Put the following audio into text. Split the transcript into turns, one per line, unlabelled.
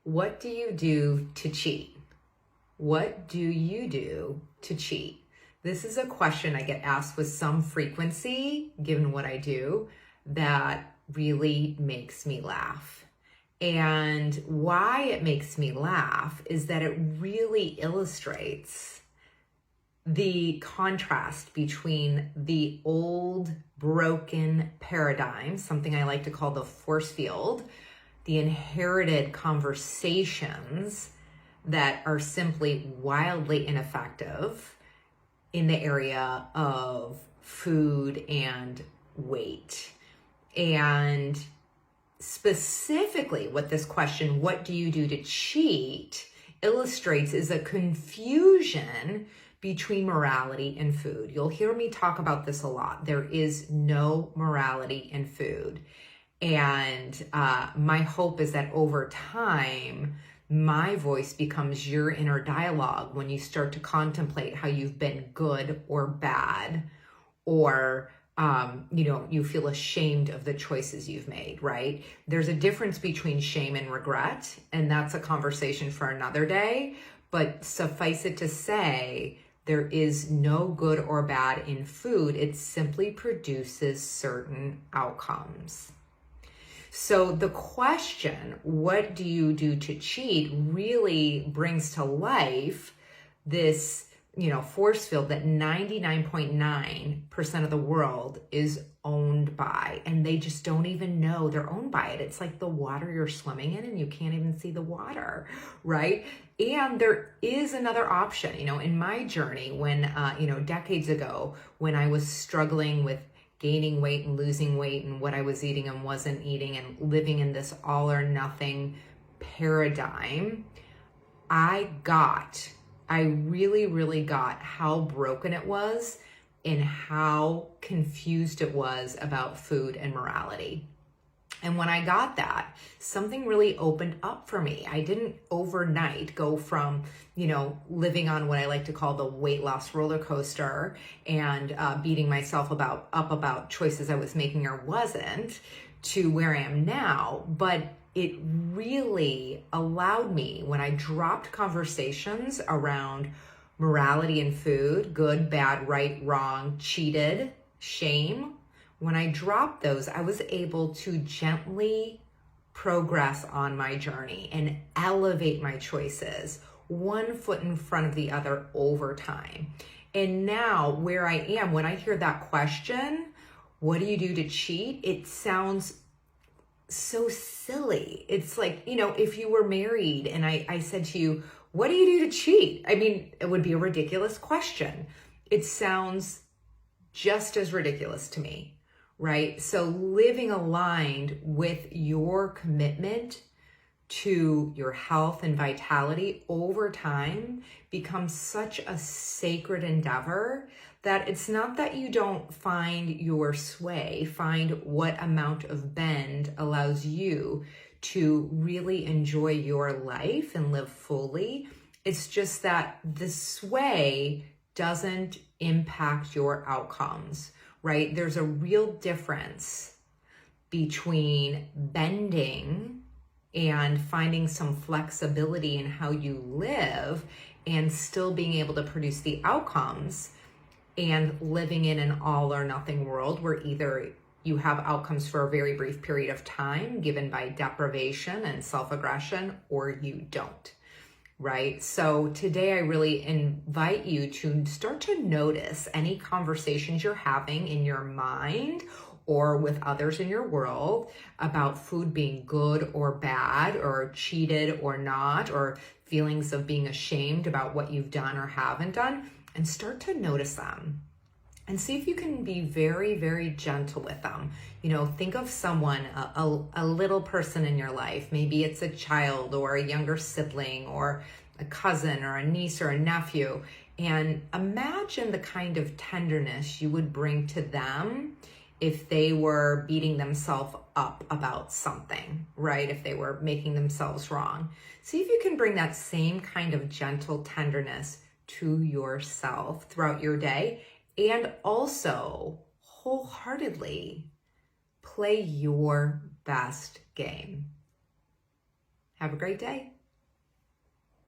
What do you do to cheat? What do you do to cheat? This is a question I get asked with some frequency, given what I do, that really makes me laugh. And why it makes me laugh is that it really illustrates the contrast between the old broken paradigm, something I like to call the force field, the inherited conversations that are simply wildly ineffective in the area of food and weight. And specifically what this question, what do you do to cheat, illustrates is a confusion between morality and food. You'll hear me talk about this a lot. There is no morality in food. And my hope is that over time, my voice becomes your inner dialogue when you start to contemplate how you've been good or bad, or you feel ashamed of the choices you've made, right? There's a difference between shame and regret, and that's a conversation for another day. But suffice it to say, there is no good or bad in food. It simply produces certain outcomes. So the question, what do you do to cheat, really brings to life this, force field that 99.9% of the world is owned by, and they just don't even know they're owned by it. It's like the water you're swimming in and you can't even see the water, right? And there is another option, in my journey when, decades ago, when I was struggling with gaining weight and losing weight and what I was eating and wasn't eating and living in this all or nothing paradigm, I really, really got how broken it was and how confused it was about food and morality. And when I got that, something really opened up for me. I didn't overnight go from, living on what I like to call the weight loss roller coaster and beating myself up about choices I was making or wasn't, to where I am now. But it really allowed me, when I dropped conversations around morality and food, good, bad, right, wrong, cheated, shame, when I dropped those, I was able to gently progress on my journey and elevate my choices, one foot in front of the other over time. And now where I am, when I hear that question, what do you do to cheat? It sounds so silly. It's like, if you were married and I said to you, what do you do to cheat? I mean, it would be a ridiculous question. It sounds just as ridiculous to me, right? So living aligned with your commitment to your health and vitality over time becomes such a sacred endeavor that it's not that you don't find your sway, find what amount of bend allows you to really enjoy your life and live fully. It's just that the sway doesn't impact your outcomes, right? There's a real difference between bending and finding some flexibility in how you live and still being able to produce the outcomes, and living in an all or nothing world where either you have outcomes for a very brief period of time given by deprivation and self-aggression, or you don't, right? So today I really invite you to start to notice any conversations you're having in your mind or with others in your world about food being good or bad, or cheated or not, or feelings of being ashamed about what you've done or haven't done, and start to notice them and see if you can be very, very gentle with them. Think of someone, a little person in your life. Maybe it's a child or a younger sibling or a cousin or a niece or a nephew. And imagine the kind of tenderness you would bring to them if they were beating themselves up about something, right? If they were making themselves wrong. See if you can bring that same kind of gentle tenderness to yourself throughout your day, and also wholeheartedly play your best game. Have a great day.